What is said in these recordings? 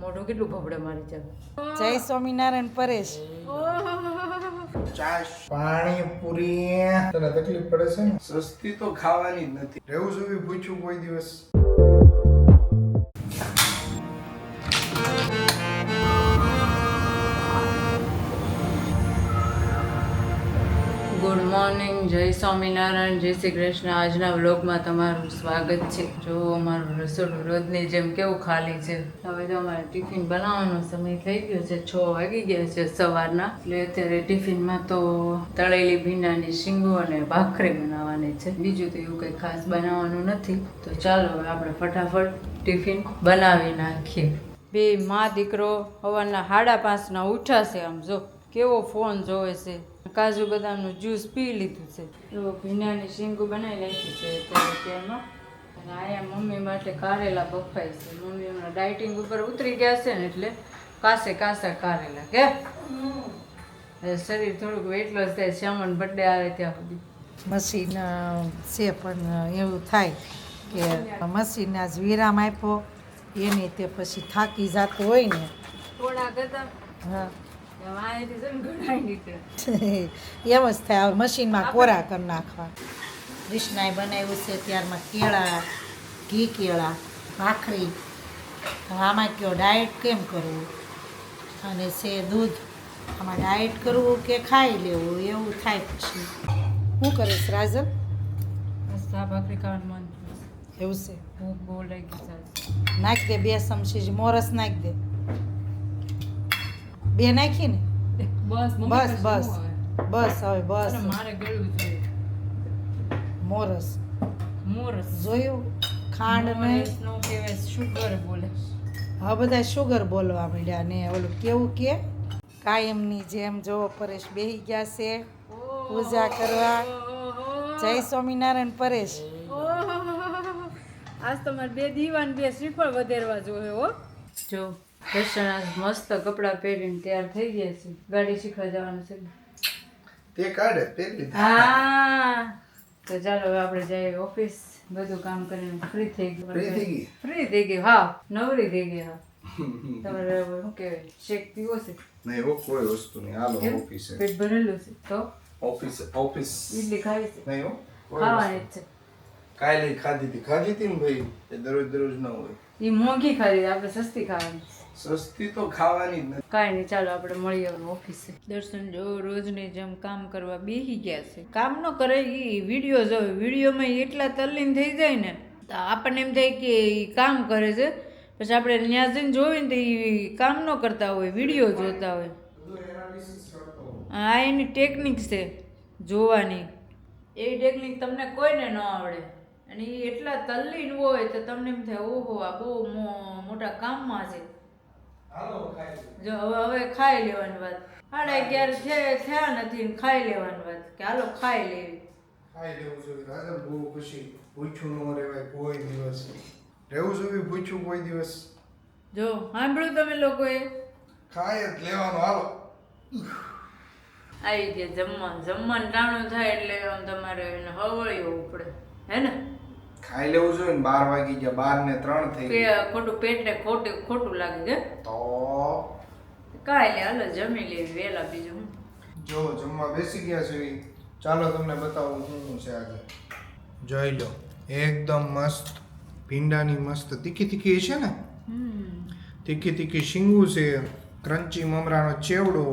મોઢું કેટલું ભબડે મારી છે. જય સ્વામિનારાયણ પરેશ. ચાશ પાણીપુરી તને તકલીફ પડે છે ને? સસ્તી તો ખાવાની જ નથી. રહેવું જોઈએ પૂછ્યું કોઈ દિવસ? ગુડ મોર્નિંગ, જય સ્વામિનારાયણ, જય શ્રી કૃષ્ણ. આજના વ્લોગમાં તમારું સ્વાગત છે. જો અમારું રસોડું રોજની જેમ કેવું ખાલી છે. હવે તો અમારે ટિફિન બનાવવાનો સમય થઈ ગયો છે. 6 વાગી ગયા છે સવારના. એટલે અત્યારે ટિફિનમાં તો તળેલી ભીંડાની શીંગો અને ભાખરી બનાવવાની છે. બીજું તો એવું કંઈ ખાસ બનાવવાનું નથી. તો ચાલો હવે આપણે ફટાફટ ટિફિન બનાવી નાખીએ. બે મા દીકરો સવારના 5:30ના ઉઠાશે. આમ જો કેવો ફોન જોવે છે. કાજુ બદામનું જ્યુસ પી લીધું છે. એવો ભીંડાની શીંગું બનાવી નાખી છે અત્યારમાં. અને આયા મમ્મી માટે કારેલા બફાય છે. મમ્મી હમણાં ડાયટિંગ ઉપર ઉતરી ગયા છે ને એટલે કાસા કારેલા કે શરીર થોડુંક વેટ લોસ થાય. શ્યામણ બર્થડે આવે ત્યાં સુધી મશીન છે પણ એવું થાય કે મશીનના જ વિરામ આપ્યો એને તે પછી થાકી જતો હોય ને. થોડા કરતા હા વાંયથી છે ને ઘણાય નીકળે. એમ જ થાય. હવે મશીનમાં કોરા કરી નાખવા. કૃષ્ણાએ બનાવ્યું છે ત્યારમાં કેળા, ઘી કેળા, ભાખરી. આમાં કયો ડાયટ કેમ કરવું અને છે દૂધ. આમાં ડાયટ કરવું કે ખાઈ લેવું એવું થાય. પછી શું કરીશ રાજલ? ચા ભાખરી ખાવાનું મન થયું. એવું છે. ભૂખ બહુ લાગી છે. નાખી દે 2 ચમચી મોરસ નાખી દે. 2 નાખી ને બસ બસ બસ બસ હવે બસ. મારે ગળ્યું જોઈએ મોરસ મોરસ. જોયું? ખાંડ નહીં, નો કહેવાય, શુગર બોલે. હવે બધા શુગર બોલવા માંડ્યા ને ઓલું કેવું કે કાયમની જેમ જો પરેશ બેહી ગયા છે પૂજા કરવા. જય સ્વામિનારાયણ પરેશ. આજ તમારે 2 દીવાન 2 શ્રીફળ વધેરવા જોઈએ હો. જો દર્શન આજ મસ્ત કપડાં પહેરીને તૈયાર થઈ ગયા છે. ગાડી શીખવા જવાનું છે. તે કાઢે પેલી. હા તો ચાલો હવે આપણે જઈએ ઓફિસ. બધું કામ કરીને ફ્રી થઈ ગયું. ફ્રી થઈ ગઈ? ફ્રી થઈ ગઈ. હા નવરી થઈ ગઈ. હા તમારે શું કહેવાય શેક પીવો છે? નહીં હો, કોઈ વસ્તુ નહીં. હાલો ઓફિસે. પેટ ભરેલું છે તો ઓફિસ ઈડલી ખાવી છે? નહીં હો, ખાવાની જ છે. કાલે ખાધી હતી ને ભાઈ. એ દરરોજ ન હોય. એ મોંઘી ખાધી, આપણે સસ્તી ખાવાની. સસ્તી તો ખાવાની જ નથી. કાંઈ નહીં, ચાલો આપણે મળીએ ઓફિસે. દર્શન જો રોજની જેમ કામ કરવા બેસી ગયા છે. કામ ન કરે એ વિડીયો જોવે. વિડીયોમાં એટલા તલ્લીન થઈ જાય ને તો આપણને એમ થાય કે એ કામ કરે છે. પછી આપણે ત્યાં જઈને જોઈને તો એ કામ ન કરતા હોય, વિડીયો જોતા હોય. આ એની ટેકનિક છે જોવાની. એવી ટેકનિક તમને કોઈને ન આવડે. અને એ એટલા તલ્લીન હોય તો તમને એમ થાય ઓહો આ બહુ મોટા કામમાં છે. જો હવે ખાઈ લેવાની વાત. 11:30 થયા નથી ને ખાઈ લેવાની વાત કે હાલો ખાઈ લેવી. ખાઈ લેવું જોઈએ રાજા. બહુ ખુશી પૂછ્યું ન રહેવાય કોઈ દિવસ. રહેવું જોઈએ પૂછ્યું કોઈ દિવસ. જો સાંભળ્યું તમે લોકોએ? ખાય જ લેવાનું. હાલો આવી ગયા જમવાનું ટાણું થાય એટલે આમ તમારે એને હવળીવું પડે હે ને. ખાઈ લેવું જોઈએ ને. 12 વાગી ગયા. 12 ને 3 થઈ કે ગયા. ખોટું પેટને ખોટું લાગે છે. તો કાંઈ લે હાલો જમી લેવી વહેલા. બીજું હું જો જમવા બેસી ગયા છે. ચાલો તમને બતાવું શું છે આજે. જોઈ લો એકદમ મસ્ત ભીંડાની મસ્ત તીખી છે ને. તીખી શીંગું છે. ક્રન્ચી મમરાનો ચેવડો,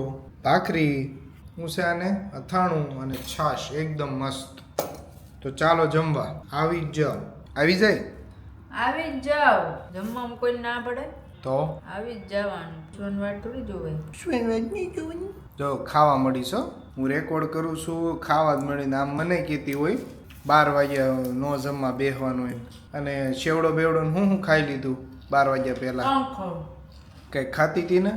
ભાખરી, ઊંસાને અથાણું અને છાશ. એકદમ મસ્ત. તો ચાલો જમવા આવી જ જાઓ. આવી જાય આવી જ જાઓ. જમવામાં કોઈ ના પડે તો આવી જ જવાનું. સોનવાડ થોડી જોવે. જો ખાવા મળીશ હો. હું રેકોર્ડ કરું છું. ખાવા જ મળીને આમ મને કહેતી હોય 12 વાગ્યા નો જમવા બેસવાનું હોય. અને શેવડો બેવડો ને હું ખાઈ લીધું 12 વાગ્યા પહેલા. કંઈ ખાતી હતી ને?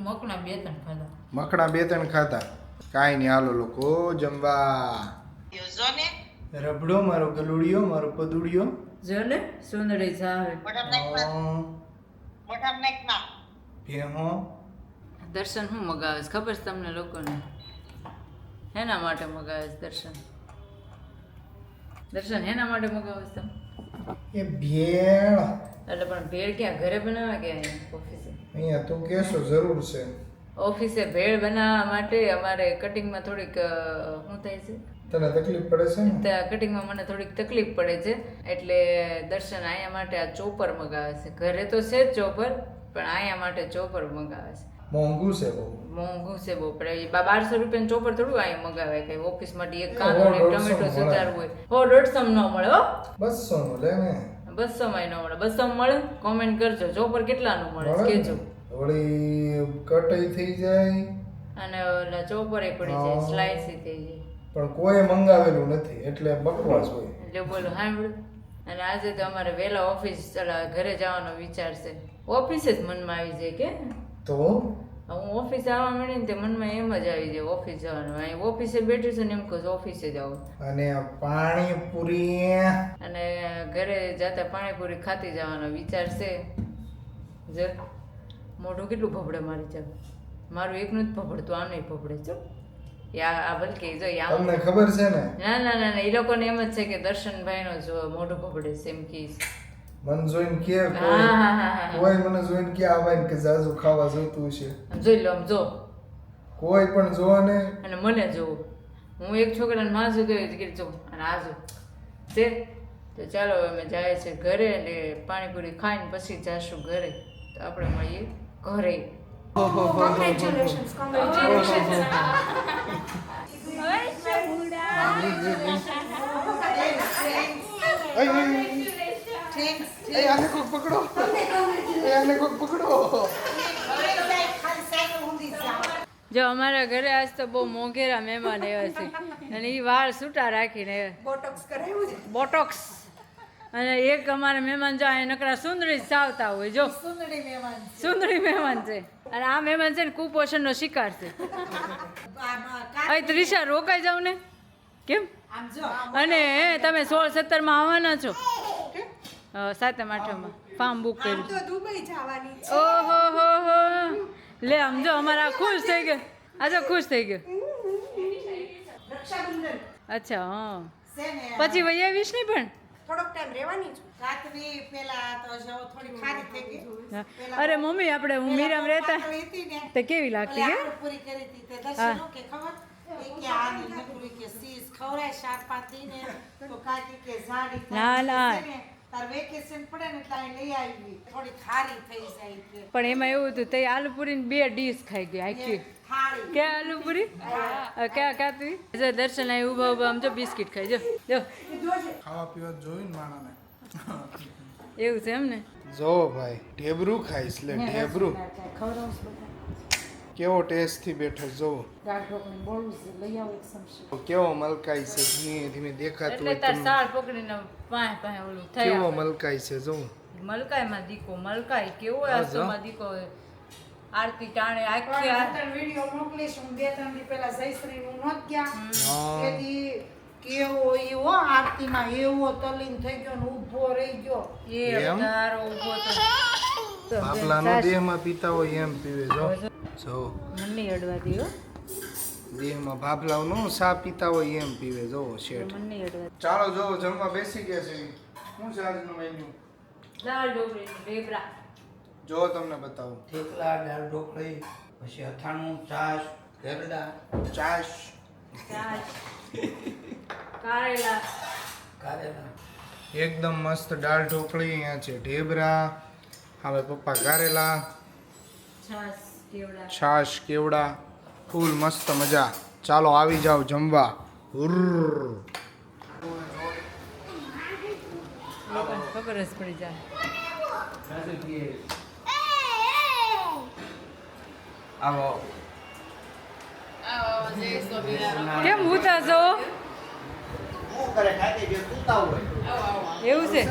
મકણા 2-3 ખાધા. મખણા 2-3 ખાતા. કાંઈ નહીં હાલો લોકો જમવા. રબડો મારો ગલુડિયો મારો પદુડિયો. જો ને સુંદરી સાવે. ભેહો. દર્શન શું મગાવે છે ખબર છે તમને લોકોને? હેના માટે મગાવે છે દર્શન? હેના માટે મગાવે છે તમે? એ ભેળ એટલે પણ ભેળ ક્યાં ઘરે બનાવે કે અહીંયા ઓફિસે? અહીંયા તું કહેશો જરૂર છે. ઓફિસે ભેળ બનાવવા માટે અમારે કટિંગમાં થોડીક શું થાય છે, તને તકલીફ પડે છે ને? ત્યાં કટિંગમાં મને થોડીક તકલીફ પડે છે, એટલે દર્શન અહીંયા માટે આ ચોપર મગાવે છે. ઘરે તો છે જ ચોપર, પણ અહીંયા માટે ચોપર મગાવે છે. મોંઘું છે બહુ. મોંઘું છે બહુ, પણ 1200 રૂપિયાનું ચોપર થોડું અહીંયા મગાવે કે ઓફિસ માટે એક કાંદો ને એક ટમેટો સુધારવું હોય. 150 ન મળે હો, 200 નું લે ને. 200 માં ન મળે. 200 મળે? કોમેન્ટ કરજો ચોપર કેટલાનું મળે કેજો. વળી કટાઈ થઈ જાય અને ઓલા ચોપરે પડી જાય, સ્લાઇસ થઈ જાય, પણ કોઈ મંગાવેલું નથી એટલે બકવાસ હોય. એટલે બોલો સાંભળ્યું. અને આજે તો અમારે વહેલા ઓફિસ ઘરે જવાનો વિચાર છે. ઓફિસે જ મનમાં આવી જાય કે તો હું ઓફિસે આવવા માંડી ને તે મનમાં એમ જ આવી જાય ઓફિસ જવાનું. અહીં ઓફિસે બેઠી છે ને એમ કહું ઓફિસે જાઉં. અને આ પાણીપુરી અને ઘરે જતા પાણીપુરી ખાતી જવાનો વિચાર છે. જો મોઢું કેટલું ભભડે મારી ચાલ, મારું એકનું જ ભભડતું, આ નહીં ભભડે છો. આ બલકે જો તમને ખબર છે ને? ના ના ના એ લોકોને એમ જ છે કે દર્શનભાઈનો જો મોઢું ભભડે છે એમ કે મન જોઈને કે હા. કોઈ મને જોઈને કે આવે કે જાજુ ખાવા જોતું છે. જોઈ લો આમ જો, કોઈ પણ જો ને. અને મને જોવું, હું એક છોકરાને માસું તો કે જો અને આ જો છે. તો ચાલો અમે જાય છે ઘરે, અને પાણીપુરી ખાઈને પછી જાશું ઘરે. તો આપણે મળીએ ઘરે. આને કોક પકડો, આને કોક પકડો. જો અમારા ઘરે આજ તો બહુ મોંઘેરા મહેમાન આવ્યા છે, અને એ વાળ છૂટા રાખીને બોટોક્સ. અને એક અમારા મહેમાન જો અહીં નકરા સુંદરી ચાવતા હોય. જો સુંદરી મહેમાન છે, અને આ મહેમાન છે ને કુપોષણનો શિકાર છે. અહીં ત્રિષા રોકાઈ જાવ ને કેમ? અને તમે 16-17 માં આવવાના છો? 7મ 8માં ફાર્મ બુક કર્યું. ઓહો હો હો, લે આમ જો અમારા ખુશ થઈ ગયો. આજો ખુશ થઈ ગયો. અચ્છા હા, પછી વહી આવીશ ને? પણ થોડોક ટાઈમ રહેવાની છું. રાત્રિ પેલા તો જો થોડી ખારી થઈ ગઈ. અરે મમ્મી આપણે હું મીરામ રહેતા તે કેવી લાગતી હે? પૂરી કરી હતી તે દર્શન કે ખબર કે આની નકરી કે સીસ ખવરાય શાક પાતી ને તો કાકી કે જાડી ના ના, તાર વેકેશન પડે ને એટલે અહીં લઈ આવી, થોડી ખારી થઈ જાય કે. પણ એમાં એવું હતું તે આલુ પૂરી 2 ડીશ ખાઈ ગઈ આખી. થાળી કે આલુ પૂરી ક્યાં ખાતી? જો દર્શન અહીં ઊભા ઊભા આમ જો બિસ્કિટ ખાઈ. જો જો ખાવા પીવા જોઈને માણાને એવું છે એમ ને? જો ભાઈ ઢેબરું ખાઈશ લે, ઢેબરું કેવો ટેસ્ટ થી બેઠો. જો દાળ ઢોકળી બોલું છે, લઈ આવો એક સમસી. કેવો મલકાઈ છે, ધીમે ધીમે દેખાતું એટલે હોય તાર તમને. સાળ પકડીને પાસે પાસે ઓલું થઈ કેવો આવે. મલકાઈ છે. જો મલકાઈમાં દીકો મલકાઈ કેવો આસોમાં દીકો. આરતી ટાણે આખી તને વિડિયો મોકલીશ હું. 2-3 દી પહેલા જયશ્રી નું નોત ગયા હા. તેથી કેવો એવો આરતીમાં એવો તલીન થઈ ગયો ને ઊભો રહી ગયો. એ એમ? તારો ઊભો તો બાપલાનો દેહમાં પીતા હોય એમ પીવે. જો મનની અડવા દીયો, દેહમાં બાપલાનો સા પીતા હોય એમ પીવે. જો શેઠ. મનની અડવા. ચાલો જો જમવા બેસી ગયા છે. શું છે આજનું મેન્યુ? દાળ ઢોકળી ઢેબરા. જો તમને બતાવું. થેપલા, દાળ ઢોકળી, પછી અથાણું, છાશ, ગરડા, ચાશ, છાશ, કારેલા. કારેલા. એકદમ મસ્ત દાળ ઢોકળી. અહીંયા છે ઢેબરા, હવે પપ્પા કારેલા, છાશ કેવડા. છાશ કેવડા, ફૂલ મસ્ત મજા. ચાલો આવી જાઓ જમવા. હુર્ર. લોકોને ખબર જ પડી જાય. આવો. કેમ ઉતા છો? એવું છે?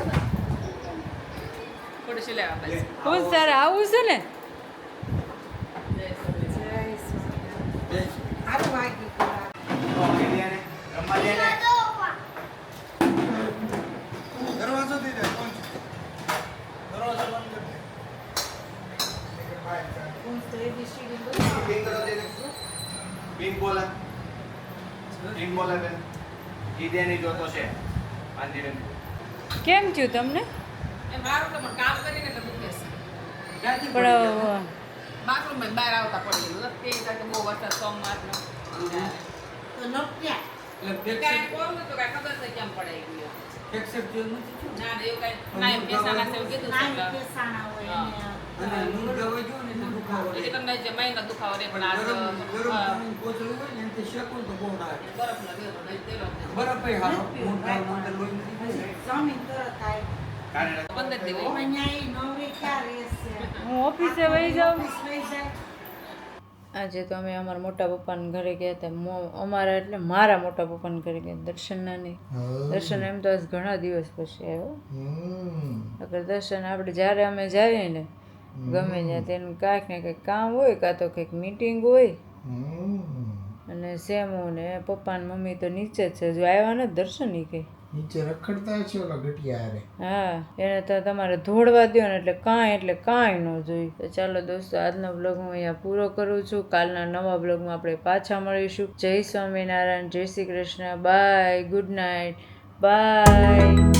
હું તારે આવું છે ને? આરું વાગી ગયું. દરવાજો દઈ દે. કોણ છે? દરવાજો બંધ કરી દે. હું તો ABCD બોલું. પિંક બોલા પિંક બોલા બેન જીદેની જોતો છે પાંદીબેન. કેમ થયું તમને? એ મારું તો પણ કામ કરીને તો દુખે છે. ક્યાંથી પણ બાથરૂમમાં બહાર આવતા પડેલું તે કારણ કે બહુ વરસાદ સોમવારનો તો નોક્યા એટલે કાંઈ કોરું નતું કાંઈ ખબર છે કેમ પડાઈ ગયું ફ્રેક્ચર જેવું નથી થયું? ના ના એવું કાંઈ ના એમ બેસાના છે એવું કીધું છે નાની એટલે. કેસાણા હોય હા. એને અને ઊંઘ દવા જો ને એટલે દુખાવો રહે. એટલે તમને જે મહિનો દુખાવો રહે પણ આ તો ગરમ પાણીનું કોથળું હોય ને એનાથી શેકવું તો બહુ રાહત. બરફનો દેવો નહીં દેવો જ નહીં. બરફ એ હારો ઊંઘાનું અંદર લોહી નથી જાય. જમીન તરત આવે 15 દિવસ અહીંયા ઈ નવરી ક્યાં રહેશે હું ઓફિસે વહી જાઉં. ઓફિસ વહી જાય આજે તો અમે અમારા મોટા પપ્પાના ઘરે ગયા હતા અમારા એટલે મારા મોટા પપ્પાના ઘરે ગયા દર્શનના નહીં. દર્શન એમ તો આજ ઘણા દિવસ પછી આવ્યો. અગર દર્શન આપણે જ્યારે અમે જઈએ ને ગમે ત્યાં તેનું કાંઈક ને કંઈક કામ હોય કાં તો કંઈક મીટિંગ હોય. અને સેમુ ને પપ્પા ને મમ્મી તો નીચે જ છે હજુ આવ્યા ને દર્શન ઈ કંઈ. નીચે રખડતા છે ઓલા ગટિયા હારે. હા એને તો તમારે ધોડવા દો ને એટલે કાંઈ ન જોયું. તો ચાલો દોસ્તો આજનો બ્લોગ હું અહીંયા પૂરો કરું છું. કાલના નવા બ્લોગમાં આપણે પાછા મળીશું. જય સ્વામિનારાયણ, જય Shri Krishna, bye, good night, by.